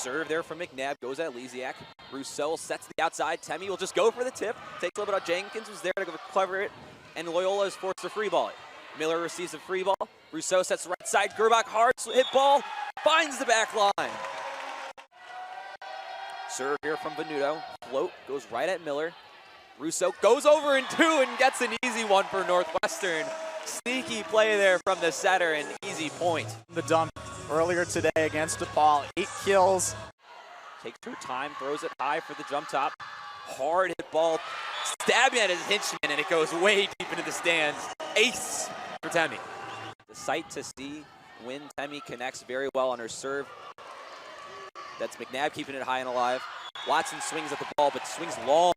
Serve there from McNabb, goes at Lisiak. Rousseau sets the outside. Temi will just go for the tip. Takes a little bit out. Jenkins was there to cover it, and Loyola is forced to free ball it. Miller receives a free ball. Rousseau sets the right side. Gerbach hard hit ball, finds the back line. Serve here from Venuto. Float goes right at Miller. Rousseau goes over in two and gets an easy one for Northwestern. Sneaky play there from the setter, an easy point. The dump earlier today against DePaul, 8 kills. Takes her time, throws it high for the jump top. Hard hit ball, stabbing at his Hinchman, and it goes way deep into the stands. Ace for Temi. The sight to see when Temi connects very well on her serve. That's McNabb keeping it high and alive. Watson swings at the ball, but swings long.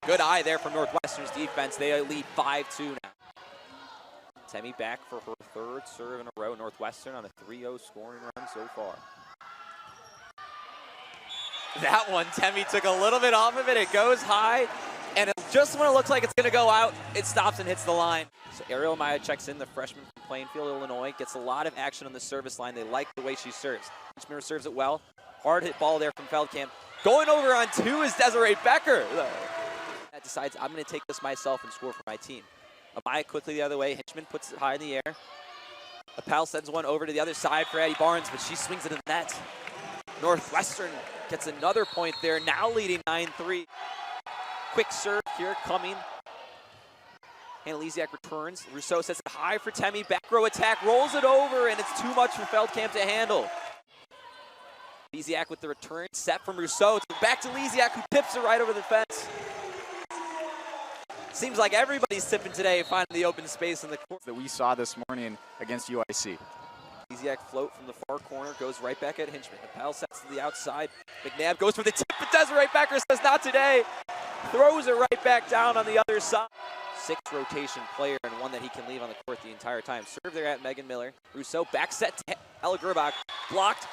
Good eye there from Northwestern's defense. They lead 5-2 now. Temi back for her third serve in a row. Northwestern on a 3-0 scoring run so far. That one, Temi took a little bit off of it. It goes high, and just when it looks like it's going to go out, it stops and hits the line. So Ariel Maya checks in, the freshman from Plainfield, Illinois. Gets a lot of action on the service line. They like the way she serves. Hinchman serves it well. Hard hit ball there from Feldkamp. Going over on two is Desiree Becker. That decides, I'm going to take this myself and score for my team. Amaya quickly the other way. Hinchman puts it high in the air. Appel sends one over to the other side for Addie Barnes, but she swings it in the net. Northwestern gets another point there, now leading 9-3. Quick serve here coming. Hannah Lisiak returns. Rousseau sets it high for Temi. Back row attack, rolls it over, and it's too much for Feldkamp to handle. Lisiak with the return. Set from Rousseau. Back to Lisiak, who tips it right over the fence. Seems like everybody's tipping today, finding the open space in the court. That we saw this morning against UIC. Lisiak float from the far corner, goes right back at Hinchman. Appel sets to the outside. McNabb goes for the tip, but Desiree Becker says not today. Throws it right back down on the other side. 6th rotation player and one that he can leave on the court the entire time. Serve there at Megan Miller. Rousseau back set to Ella Gerbach. Blocked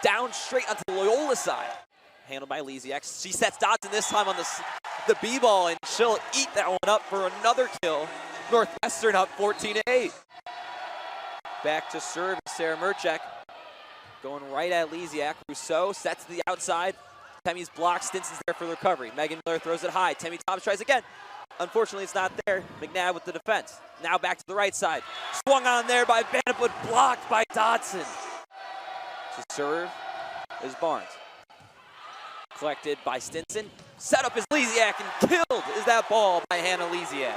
down straight onto the Loyola side. Handled by Lisiak. She sets Dodson this time on the B-ball, and she'll eat that one up for another kill. Northwestern up 14-8. Back to serve, Sarah Merchek. Going right at Lisiak. Rousseau sets to the outside. Temi's blocked. Stinson's there for the recovery. Megan Miller throws it high. Temi Thomas tries again. Unfortunately, it's not there. McNabb with the defense. Now back to the right side. Swung on there by Bennett, but blocked by Dodson. To serve is Barnes. Collected by Stinson. Set up is Lisiak, and killed is that ball by Hannah Lisiak.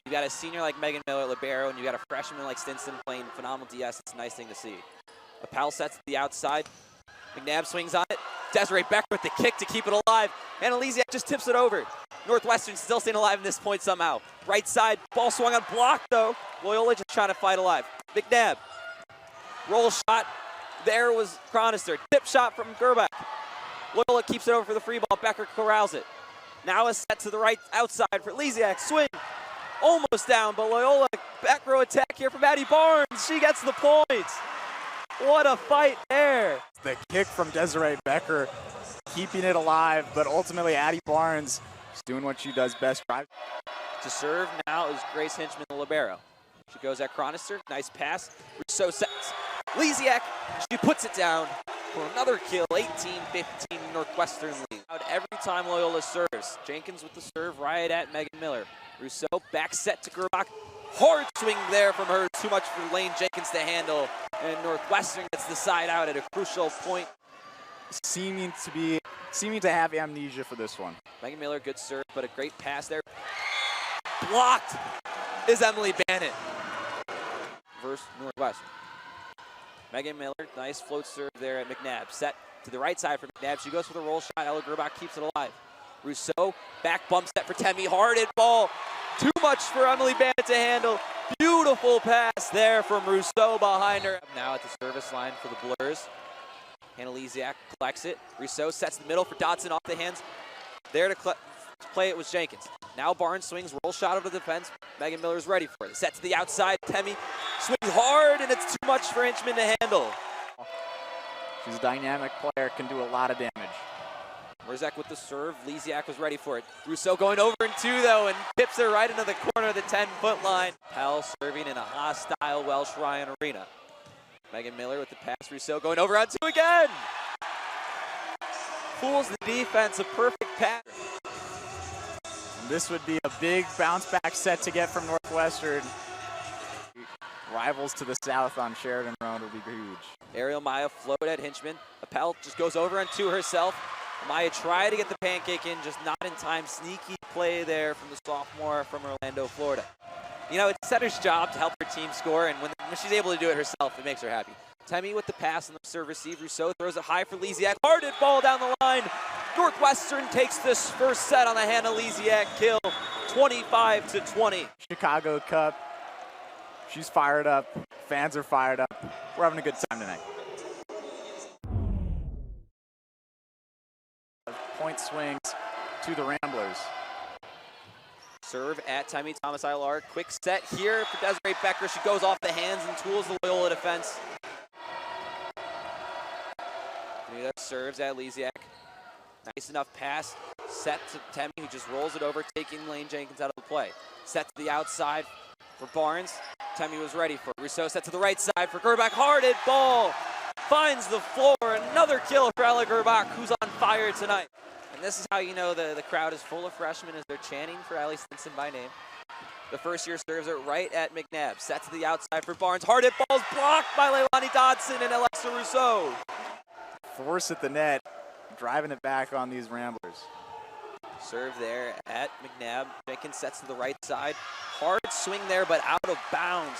You got a senior like Megan Miller, libero, and you got a freshman like Stinson playing phenomenal DS. It's a nice thing to see. Appel sets to the outside. McNabb swings on it. Desiree Becker with the kick to keep it alive. Hannah Lisiak just tips it over. Northwestern still staying alive in this point somehow. Right side, ball swung on, blocked though. Loyola just trying to fight alive. McNabb. Roll shot. There was Chronister. Tip shot from Gerbach. Loyola keeps it over for the free ball. Becker corrals it. Now a set to the right outside for Lisiak. Swing. Almost down, but Loyola back row attack here from Addie Barnes. She gets the point. What a fight there. The kick from Desiree Becker, keeping it alive, but ultimately Addie Barnes is doing what she does best. To serve now is Grace Hinchman, the libero. She goes at Chronister. Nice pass. Rousseau sets. Lisiak, she puts it down for another kill. 18-15 Northwestern lead. Every time Loyola serves. Jenkins with the serve right at Megan Miller. Rousseau back set to Gerbach. Hard swing there from her. Too much for Lane Jenkins to handle. And Northwestern gets the side out at a crucial point. Seeming to have amnesia for this one. Megan Miller, good serve, but a great pass there. Blocked is Emily Bannett versus Northwestern. Megan Miller, nice float serve there at McNabb. Set to the right side for McNabb. She goes for the roll shot. Ella Gerbach keeps it alive. Rousseau, back bump set for Temi. Hard hit ball. Too much for Emily Bannett to handle. Beautiful pass there from Rousseau behind her. Now at the service line for the Blurs. Hannah Lisiak collects it. Rousseau sets the middle for Dodson off the hands. There to play it was Jenkins. Now Barnes swings, roll shot over the defense. Megan Miller's ready for it. Set to the outside. Temi swings hard, and it's too much for Hinchman to handle. She's a dynamic player, can do a lot of damage. Merzek with the serve. Lisiak was ready for it. Rousseau going over in two, though, and tips her right into the corner of the 10-foot line. Pell serving in a hostile Welsh Ryan arena. Megan Miller with the pass. Rousseau going over on two again. Fools the defense, a perfect pass. This would be a big bounce back set to get from Northwestern. Rivals to the south on Sheridan Road would be huge. Ariel Maya float at Hinchman. Appel just goes over on two herself. Maya tried to get the pancake in, just not in time. Sneaky play there from the sophomore from Orlando, Florida. You know, it's setter's job to help her team score, and when she's able to do it herself, it makes her happy. Temi with the pass on the serve receive. Rousseau throws it high for Lisiak. Hearted ball down the line. Northwestern takes this first set on the Hannah Lisiak kill, 25-20. Chicago Cup. She's fired up. Fans are fired up. We're having a good time tonight. Point swings to the Ramblers. Serve at Temi Thomas-Ilar. Quick set here for Desiree Becker. She goes off the hands and tools the Loyola defense. Neither serves at Lisiak. Nice enough pass. Set to Temi, who just rolls it over, taking Lane Jenkins out of the play. Set to the outside for Barnes. Temi was ready for it. Rousseau set to the right side for Gerbach. Hearted ball finds the floor. Another kill for Ella Gerbach, who's on fire tonight. And this is how you know the crowd is full of freshmen as they're chanting for Allie Stinson by name. The first year serves it right at McNabb. Set to the outside for Barnes. Hearted ball's blocked by Leilani Dodson and Alexa Rousseau. Force at the net, driving it back on these Ramblers. Serve there at McNabb. Jenkins sets to the right side. Hard swing there, but out of bounds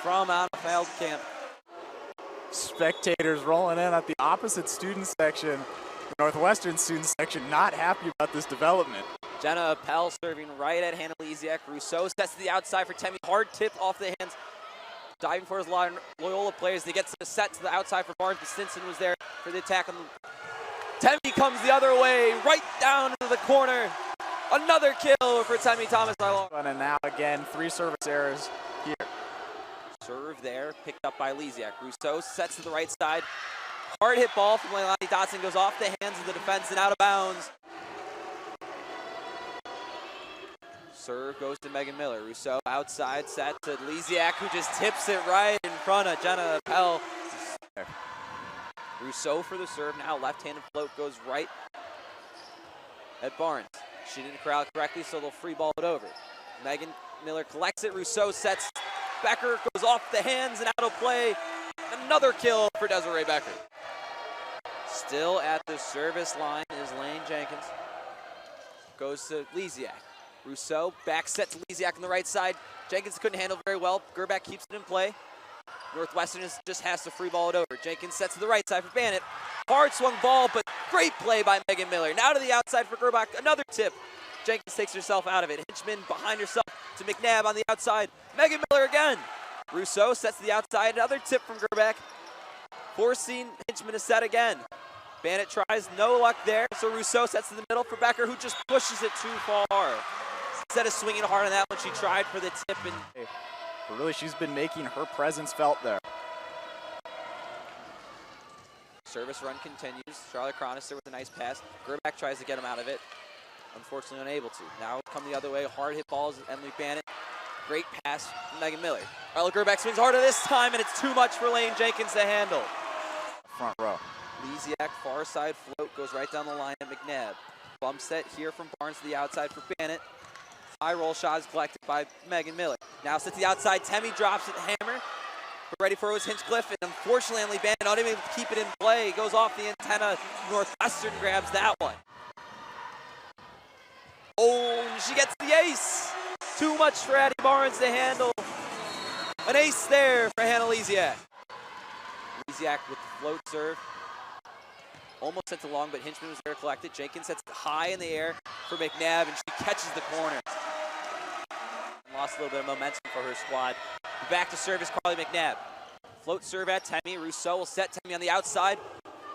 from out of foul camp. Spectators rolling in at the opposite student section. The Northwestern student section not happy about this development. Jenna Appel serving right at Hannah Lisiak. Rousseau sets to the outside for Temi. Hard tip off the hands. Diving for his Loyola players. They get to the set to the outside for Barnes, but Stinson was there for the attack on the Temi comes the other way, right down into the corner. Another kill for Temi Thomas-Ilar. And now again, 3 service errors here. Serve there, picked up by Lisiak. Rousseau sets to the right side. Hard hit ball from Leilani Dodson goes off the hands of the defense and out of bounds. Serve goes to Megan Miller. Rousseau outside, set to Lisiak, who just tips it right in front of Jenna Appel. Rousseau for the serve. Now left-handed float goes right at Barnes. She didn't corral correctly, so they'll free ball it over. Megan Miller collects it. Rousseau sets. Becker goes off the hands and out of play. Another kill for Desiree Becker. Still at the service line is Lane Jenkins. Goes to Lisiak. Rousseau back set to Lisiak on the right side. Jenkins couldn't handle very well. Gerbach keeps it in play. Northwestern just has to free ball it over. Jenkins sets to the right side for Bannett. Hard swung ball, but great play by Megan Miller. Now to the outside for Gerbach. Another tip. Jenkins takes herself out of it. Hinchman behind herself to McNabb on the outside. Megan Miller again. Rousseau sets to the outside. Another tip from Gerbach. Forcing Hinchman to set again. Bannett tries, no luck there. So Rousseau sets in the middle for Becker, who just pushes it too far. Instead of swinging hard on that one, she tried for the tip. But really, she's been making her presence felt there. Service run continues. Charlotte Chronister with a nice pass. Gerbach tries to get him out of it. Unfortunately unable to. Now come the other way. Hard hit balls. Emily Bannett. Great pass from Megan Miller. Arla Gerbach swings harder this time, and it's too much for Lane Jenkins to handle. Front row. Lisiak, far side float, goes right down the line at McNabb. Bump set here from Barnes to the outside for Bannett. High roll shot is collected by Megan Miller. Now sets the outside. Temi drops it, hammer. But ready for it was Hinchcliffe, and unfortunately Emily Bannett not able to keep it in play. Goes off the antenna. Northwestern grabs that one. Oh, and she gets the ace. Too much for Addie Barnes to handle. An ace there for Hannah Lisiak. Lisiak with the float serve. Almost sent along, but Hinchman was there collected. Jenkins sets it high in the air for McNabb, and she catches the corner. Lost a little bit of momentum for her squad. Back to service, Carly McNabb. Float serve at Temi. Rousseau will set Temi on the outside.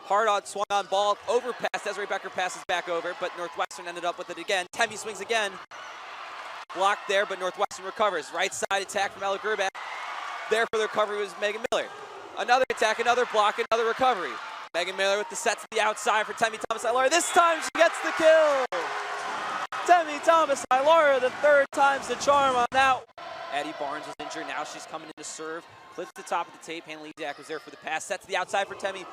Hard on, swung on ball, overpass. Desiree Becker passes back over, but Northwestern ended up with it again. Temi swings again. Blocked there, but Northwestern recovers. Right side attack from Ella Gerbach. There for the recovery was Megan Miller. Another attack, another block, another recovery. Megan Miller with the set to the outside for Temi Thomas-Ilar. This time she gets the kill. Temi Thomas-Ilar, the third time's the charm on that. Addie Barnes was injured. Now she's coming in to serve. Clips the top of the tape. Hannah Lesiak was there for the pass. Set to the outside for Temi.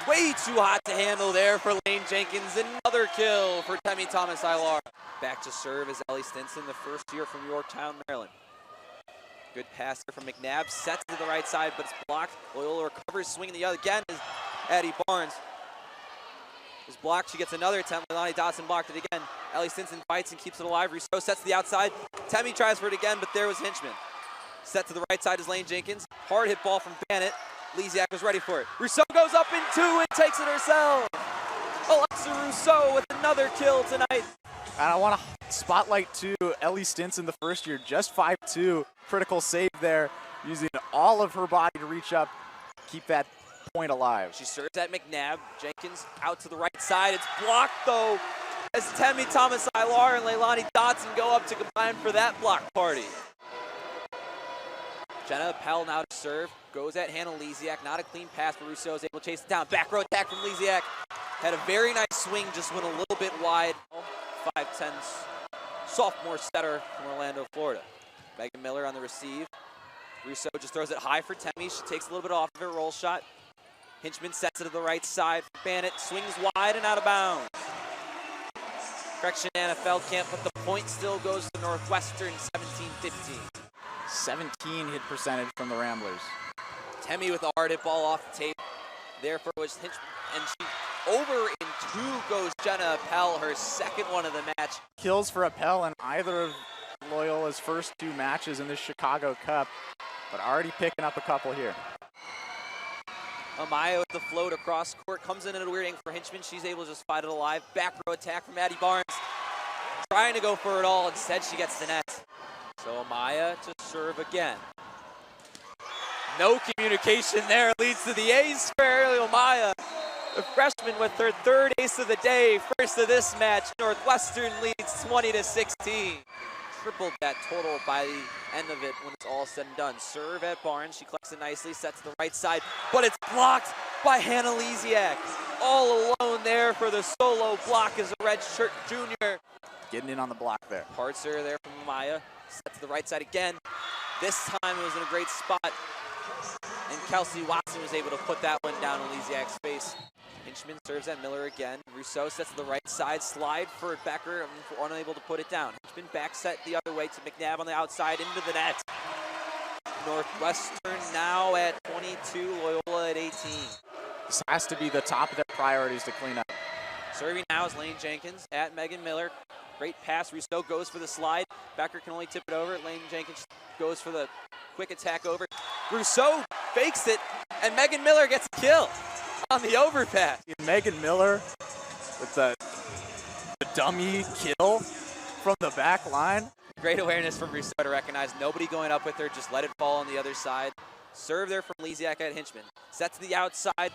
Way too hot to handle there for Lane Jenkins. Another kill for Temi Thomas-Ilar. Back to serve is Ellie Stinson, the first year from Yorktown, Maryland. Good pass there from McNabb. Sets to the right side, but it's blocked. Loyola recovers, swinging the other again is Addie Barnes. Is blocked. She gets another attempt. Leilani Dotson blocked it again. Ellie Stinson fights and keeps it alive. Rousseau sets to the outside. Temi tries for it again, but there was Hinchman. Set to the right side is Lane Jenkins. Hard hit ball from Bannett. Lesiak was ready for it. Rousseau goes up in two and takes it herself. Alexa Rousseau with another kill tonight. And I want to spotlight too Ellie Stinson, the first year, just 5'2", critical save there, using all of her body to reach up, keep that point alive. She serves at McNabb. Jenkins out to the right side. It's blocked though, as Temi Thomas-Ilar and Leilani Dotson go up to combine for that block party. Jenna Appel now to serve. Goes at Hannah Lesiak. Not a clean pass, but Rousseau is able to chase it down. Back row attack from Lesiak. Had a very nice swing, just went a little bit wide. 5'10" sophomore setter from Orlando, Florida. Megan Miller on the receive. Rousseau just throws it high for Temi. She takes a little bit off of it, roll shot. Hinchman sets it to the right side for Bannett. Swings wide and out of bounds. Correction, NFL camp, but the point still goes to Northwestern, 17-15. 17 hit percentage from the Ramblers. Temi with a hard hit ball off the tape. Therefore was Hinchman, and she over in two goes Jenna Appel, her second one of the match. Kills for Appel in either of Loyola's first two matches in this Chicago Cup, but already picking up a couple here. Amaya with the float across court, comes in at a weird angle for Hinchman. She's able to just fight it alive. Back row attack from Addie Barnes. Trying to go for it all, instead she gets the net. So Amaya to serve again. No communication there, leads to the ace for Ariel Amaya. The freshman with her third ace of the day, first of this match. Northwestern leads 20-16. Tripled that total by the end of it when it's all said and done. Serve at Barnes, she collects it nicely, sets to the right side, but it's blocked by Hannah Lesiak. All alone there for the solo block as a redshirt junior. Getting in on the block there. Hard serve there from Amaya, set to the right side again. This time it was in a great spot, and Kelsey Watson was able to put that one down in Lesiak's face. Hinchman serves at Miller again. Rousseau sets to the right side, slide for Becker, unable to put it down. Hinchman back set the other way to McNabb on the outside, into the net. Northwestern now at 22, Loyola at 18. This has to be the top of their priorities to clean up. Serving now is Lane Jenkins at Megan Miller. Great pass, Rousseau goes for the slide. Becker can only tip it over. Lane Jenkins goes for the quick attack over. Rousseau fakes it, and Megan Miller gets a kill on the overpass. Megan Miller with the dummy kill from the back line. Great awareness from Rousseau to recognize nobody going up with her, just let it fall on the other side. Serve there from Lesiak at Hinchman. Set to the outside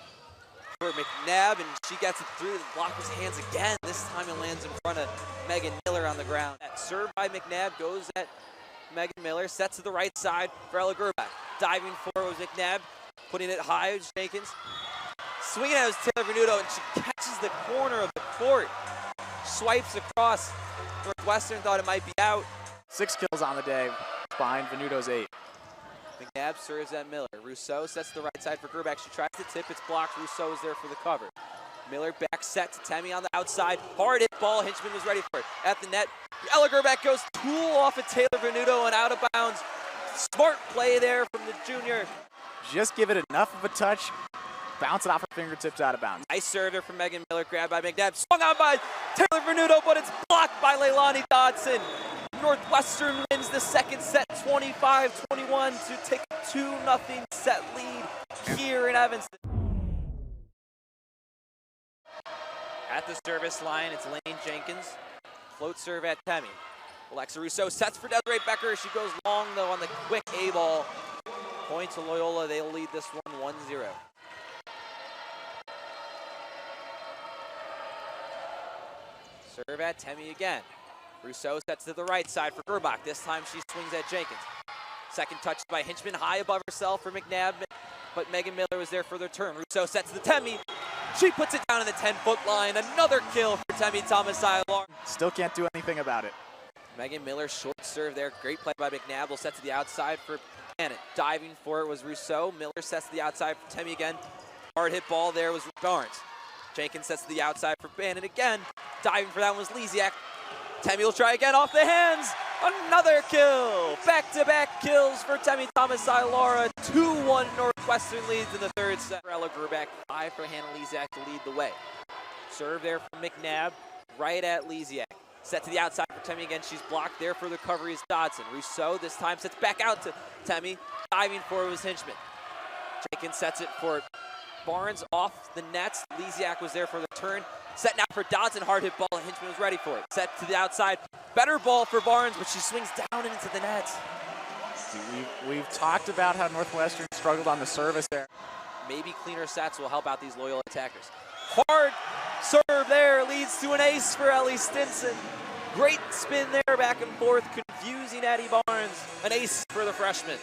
for McNabb, and she gets it through the blocker's hands again. This time it lands in front of Megan Miller on the ground. That serve by McNabb goes at Megan Miller, sets to the right side for Ella Gerback. Diving forward was McNabb, putting it high with Jenkins. Swinging at it was Taylor Venuto, and she catches the corner of the court. Swipes across. Northwestern thought it might be out. 6 kills on the day, behind Venuto's 8. McNabb serves at Miller. Rousseau sets to the right side for Gerback. She tries to tip, it's blocked. Rousseau is there for the cover. Miller back set to Temi on the outside. Hard hit ball, Hinchman was ready for it. At the net, Ella Gerback goes tool off of Taylor Venuto and out of bounds. Smart play there from the junior. Just give it enough of a touch, bounce it off her fingertips out of bounds. Nice serve there from Megan Miller, grabbed by McNabb. Swung on by Taylor Venuto, but it's blocked by Leilani Dotson. Northwestern wins the second set 25-21 to take a 2-0 set lead here in Evanston. At the service line, it's Lane Jenkins. Float serve at Temi. Alexa Rousseau sets for Desiree Becker. She goes long, though, on the quick A-ball. Point to Loyola. They'll lead this one 1-0. Serve at Temi again. Rousseau sets to the right side for Gerbach. This time she swings at Jenkins. Second touch by Hinchman, high above herself for McNabb, but Megan Miller was there for the turn. Rousseau sets to Temi. She puts it down in the 10-foot line. Another kill for Temi Thomas-Ilar. Still can't do anything about it. Megan Miller, short serve there. Great play by McNabb. Will set to the outside for Bannon. Diving for it was Rousseau. Miller sets to the outside for Temi again. Hard hit ball there was Barnes. Jenkins sets to the outside for Bannon again. Diving for that one was Lisiak. Temi will try again off the hands. Another kill. Back-to-back kills for Temi Thomas-Ilara. 2-1 Northwestern leads in the third set. Ella Gerback, 5 for Hannah Lisiak to lead the way. Serve there from McNabb, right at Lisiak. Set to the outside for Temi again. She's blocked there for the recovery is Dodson. Rousseau this time sets back out to Temi. Diving for it was Hinchman. Jenkins sets it for Barnes off the nets. Lisiak was there for the turn. Set now for Dodson. Hard hit ball. Hinchman was ready for it. Set to the outside. Better ball for Barnes, but she swings down and into the net. We've talked about how Northwestern struggled on the service there. Maybe cleaner sets will help out these Loyola attackers. Hard serve there leads to an ace for Ellie Stinson. Great spin there back and forth, confusing Addie Barnes. An ace for the freshman.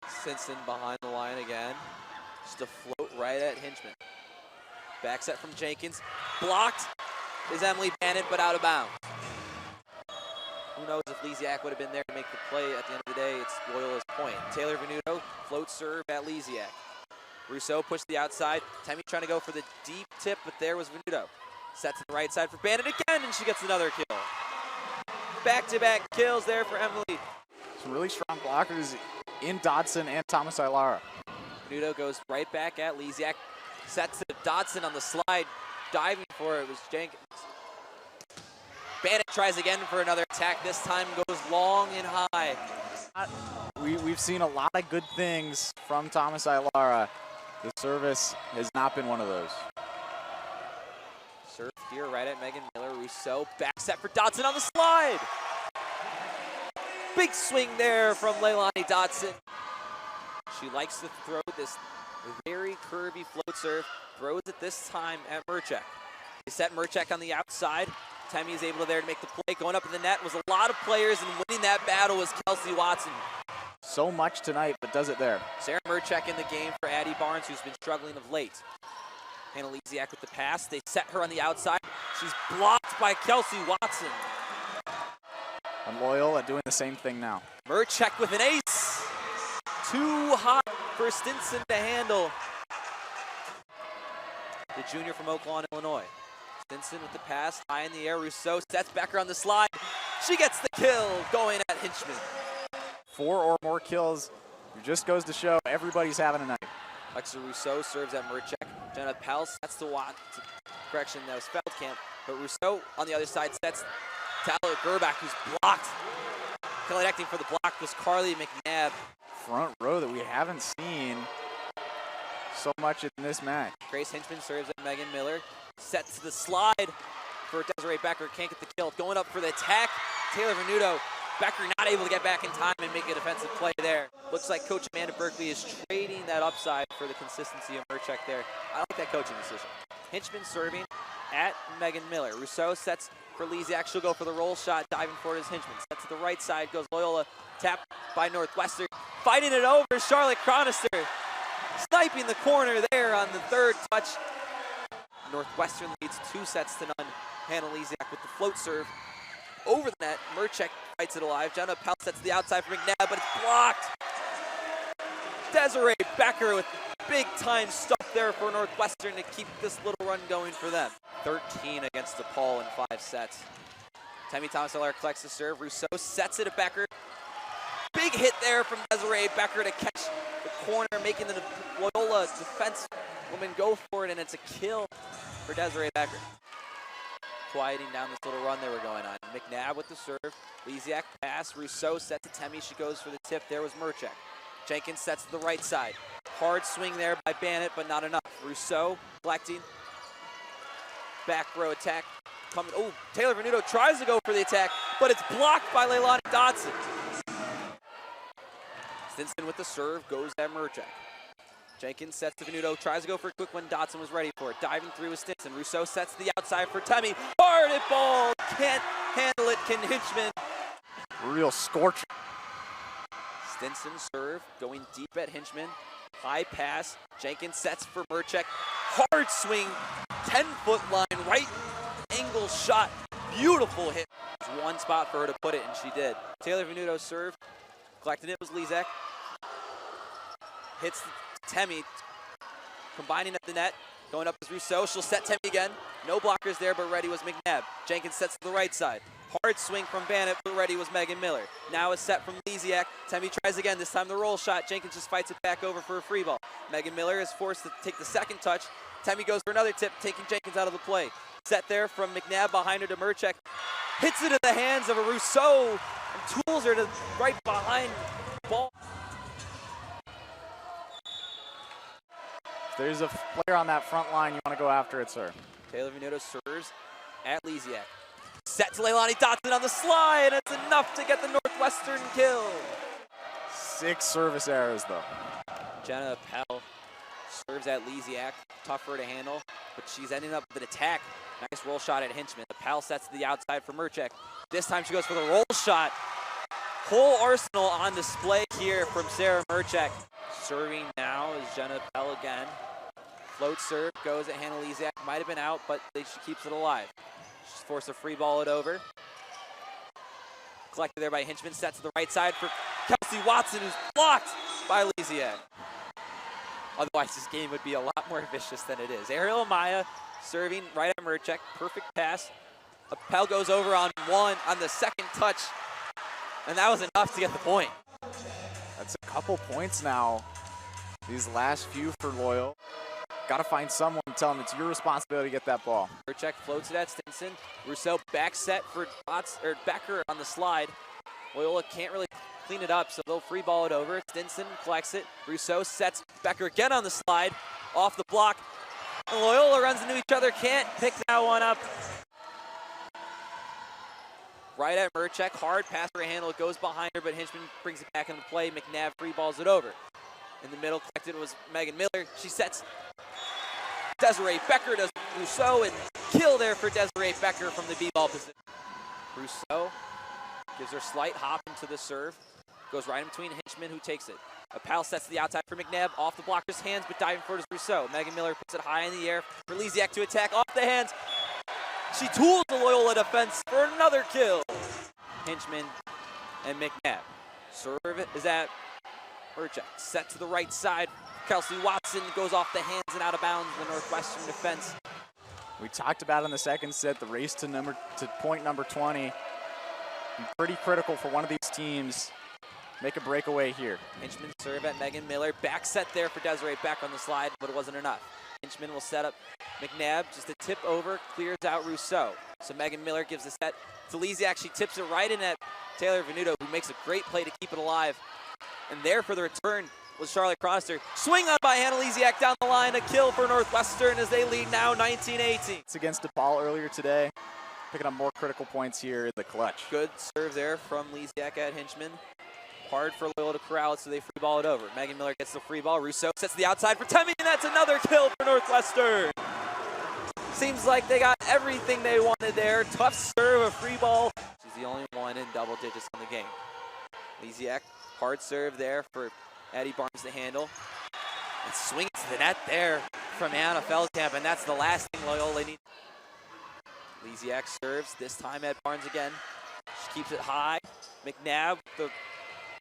Stinson behind the line again. Just a float right at Hinchman. Back set from Jenkins. Blocked is Emily Bannon, but out of bounds. Who knows if Lisiak would have been there to make the play. At the end of the day, it's Loyola's point. Taylor Venuto, float serve at Lisiak. Rousseau pushed the outside. Temi trying to go for the deep tip, but there was Venuto. Set to the right side for Bannon again, and she gets another kill. Back-to-back kills there for Emily. Some really strong blockers in Dodson and Thomas-Ilara. Venuto goes right back at Lisiak. Sets to Dodson on the slide. Diving for it was Jenkins. Bannon tries again for another attack. This time goes long and high. We've seen a lot of good things from Thomas-Ilara. The service has not been one of those. Serve here right at Megan Miller. Rousseau back set for Dodson on the slide. Big swing there from Leilani Dodson. She likes to throw this very curvy float serve. Throws it this time at Murchek. They set Murchek on the outside. Temi is able to there to make the play. Going up in the net was a lot of players, and winning that battle was Kelsey Watson. So much tonight, but does it there. Sarah Murchek in the game for Addie Barnes, who's been struggling of late. Hannah Lisiak with the pass. They set her on the outside. She's blocked by Kelsey Watson. And Loyola doing the same thing now. Murchek with an ace. Too hot for Stinson to handle. The junior from Oaklawn, Illinois. Stinson with the pass, high in the air. Rousseau sets back her on the slide. She gets the kill, going at Hinchman. 4 or more kills. It just goes to show everybody's having a night. Alexa Rousseau serves at Murchek. Jenna Pell sets to Watt. Correction, that was Feldkamp. But Rousseau on the other side sets Tyler Gerback, who's blocked. Connecting for the block was Carly McNabb. Front row that we haven't seen so much in this match. Grace Hinchman serves at Megan Miller. Set to the slide for Desiree Becker. Can't get the kill. Going up for the attack. Taylor Venuto. Becker not able to get back in time and make a defensive play there. Looks like Coach Amanda Berkeley is trading that upside for the consistency of Murchek there. I like that coaching decision. Hinchman serving at Megan Miller. Rousseau sets for Lisiak. She'll go for the roll shot. Diving for it is Hinchman. Set to the right side goes Loyola. Tapped by Northwestern. Fighting it over, Charlotte Chronister. Sniping the corner there on the third touch. Northwestern leads 2 sets to none. Hannah Lisiak with the float serve. Over the net, Murchek fights it alive. Jenna Pell sets to the outside for McNabb, but it's blocked. Desiree Becker with big time stuff there for Northwestern to keep this little run going for them. 13 against DePaul in 5 sets. Temi Thomas-Ilara collects the serve. Rousseau sets it to Becker. Big hit there from Desiree Becker to catch the corner, making the Loyola defense woman go for it, and it's a kill for Desiree Becker. Quieting down this little run they were going on. McNabb with the serve. Lisiak pass. Rousseau set to Temi. She goes for the tip. There was Murchek. Jenkins sets to the right side. Hard swing there by Bannett, but not enough. Rousseau collecting. Back row attack. Coming. Oh, Taylor Venuto tries to go for the attack, but it's blocked by Leilani Dodson. Stinson with the serve goes at Murchek. Jenkins sets to Venuto, tries to go for a quick one. Dodson was ready for it. Diving through with Stinson. Rousseau sets to the outside for Temi. Hard hit ball. Can't handle it. Can Hinchman. Real scorcher. Stinson serve going deep at Hinchman. High pass. Jenkins sets for Murchek. Hard swing. 10-foot line. Right angle shot. Beautiful hit. There's one spot for her to put it, and she did. Taylor Venuto serve. Collecting it was Lezak. Hits Temi, combining at the net. Going up is Rousseau. She'll set Temi again. No blockers there, but ready was McNabb. Jenkins sets to the right side. Hard swing from Bannett, but ready was Megan Miller. Now a set from Lesiak. Temi tries again, this time the roll shot. Jenkins just fights it back over for a free ball. Megan Miller is forced to take the second touch. Temi goes for another tip, taking Jenkins out of the play. Set there from McNabb behind her to Murchek. Hits it in the hands of a Rousseau and tools her to right behind ball. If there's a player on that front line you want to go after, it's her. Taylor Venuto serves at Lesiak. Set to Leilani Dotson on the slide, and it's enough to get the Northwestern kill. 6 service errors, though. Jenna Pell serves at Lesiak. Tough for her to handle, but she's ending up with an attack. Nice roll shot at Hinchman. The Pell sets to the outside for Murchek. This time she goes for the roll shot. Whole arsenal on display here from Sarah Murchek. Serving now is Jenna Pell again. Float serve, goes at Hannah Lesiak. Might have been out, but she keeps it alive. She's forced to free ball it over. Collected there by Hinchman, set to the right side for Kelsey Watson, who's blocked by Lesiak. Otherwise, this game would be a lot more vicious than it is. Ariel Amaya serving right at Murchek. Perfect pass. Appel goes over on one on the second touch, and that was enough to get the point. That's a couple points now. These last few for Loyal. Got to find someone and tell them it's your responsibility to get that ball. Murchek floats it at Stinson. Rousseau back set for Becker on the slide. Loyola can't really clean it up, so they'll free ball it over. Stinson collects it. Rousseau sets Becker again on the slide. Off the block. And Loyola runs into each other. Can't pick that one up. Right at Murchek. Hard pass for a handle. It goes behind her, but Hinchman brings it back into play. McNabb free balls it over. In the middle, collected was Megan Miller. She sets Desiree Becker does Rousseau, and kill there for Desiree Becker from the B-ball position. Rousseau gives her slight hop into the serve. Goes right in between Hinchman, who takes it. Appel sets to the outside for McNabb. Off the blocker's hands, but diving for it is Rousseau. Megan Miller puts it high in the air for Lesiak to attack. Off the hands. She tools the Loyola defense for another kill. Hinchman and McNabb. Serve is at Murchek. Set to the right side. Kelsey Watson goes off the hands and out of bounds in the Northwestern defense. We talked about in the second set the race to point number 20. Pretty critical for one of these teams. Make a breakaway here. Hinchman serve at Megan Miller. Back set there for Desiree Beck on the slide, but it wasn't enough. Hinchman will set up McNabb. Just a tip over, clears out Rousseau. So Megan Miller gives the set to Lesiak. She tips it right in at Taylor Venuto, who makes a great play to keep it alive. And there for the return was Charlotte Cronister. Swing on by Hannah Lesiak down the line. A kill for Northwestern as they lead now 19-18. It's against DePaul earlier today. Picking up more critical points here in the clutch. Good serve there from Lesiak at Hinchman. Hard for Loyola to corral it, so they free ball it over. Megan Miller gets the free ball. Rousseau sets the outside for Temi, and that's another kill for Northwestern. Seems like they got everything they wanted there. Tough serve, a free ball. She's the only one in double digits on the game. Lesiak, hard serve there for Addie Barnes to handle. And swings to the net there from Anna Feldkamp, and that's the last thing Loyola needs. Lesiak serves, this time at Barnes again. She keeps it high. McNabb, the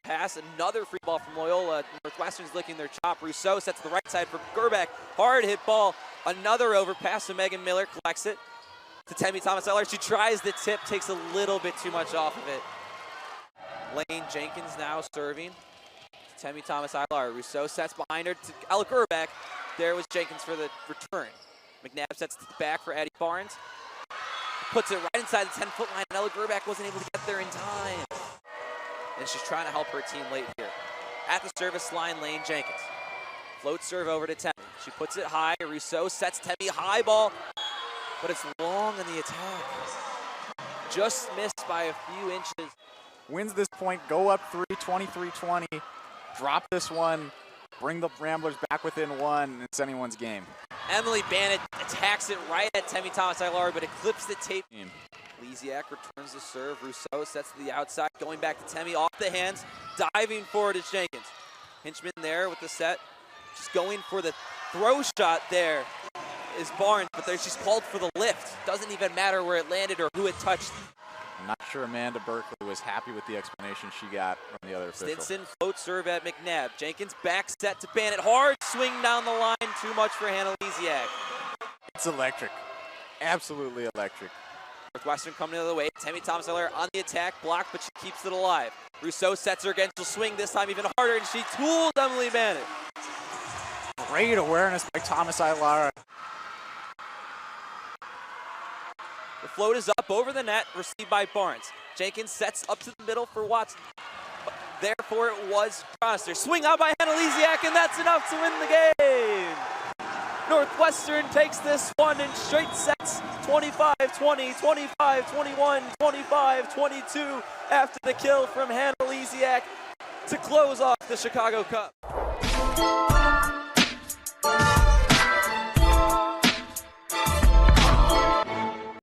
pass, another free ball from Loyola. Northwestern's licking their chop. Rousseau sets to the right side for Gerbeck. Hard hit ball. Another overpass to Megan Miller. Collects it to Temi Thomas-Eller. She tries the tip, takes a little bit too much off of it. Lane Jenkins now serving. Temi Thomas-Eller. Rousseau sets behind her to Ella Gerbeck. There was Jenkins for the return. McNabb sets to the back for Addie Barnes. Puts it right inside the 10-foot line, and Ella Gerbeck wasn't able to get there in time. And she's trying to help her team late here. At the service line, Lane Jenkins. Float serve over to Temi. She puts it high. Rousseau sets Temi high ball, but it's long in the attack. Just missed by a few inches. Wins this point, go up 3, 23-20. Drop this one, bring the Ramblers back within one, and it's anyone's game. Emily Bannett attacks it right at Temi Thomas-Ailar, but it clips the tape. Lesiak returns the serve. Rousseau sets to the outside, going back to Temi, off the hands, diving forward is Jenkins. Hinchman there with the set. Just going for the throw shot there is Barnes, but there she's called for the lift. Doesn't even matter where it landed or who it touched. I'm not sure Amanda Berkeley was happy with the explanation she got from the other official. Stinson float serve at McNabb. Jenkins back set to ban it hard. Swing down the line. Too much for Hannah Lisiak. It's electric. Absolutely electric. Northwestern coming the other way. Tammy Thomas-Eller on the attack. Blocked, but she keeps it alive. Rousseau sets her again. She'll swing this time even harder, and she tools Emily Bannett. Great awareness by Thomas-Ailara. The float is up over the net, received by Barnes. Jenkins sets up to the middle for Watson. Therefore, it was Chronister. Swing out by Hannah Lisiak, and that's enough to win the game. Northwestern takes this one in straight sets, 25-20, 25-21, 25-22, after the kill from Hannah Lisiak to close off the Chicago Cup.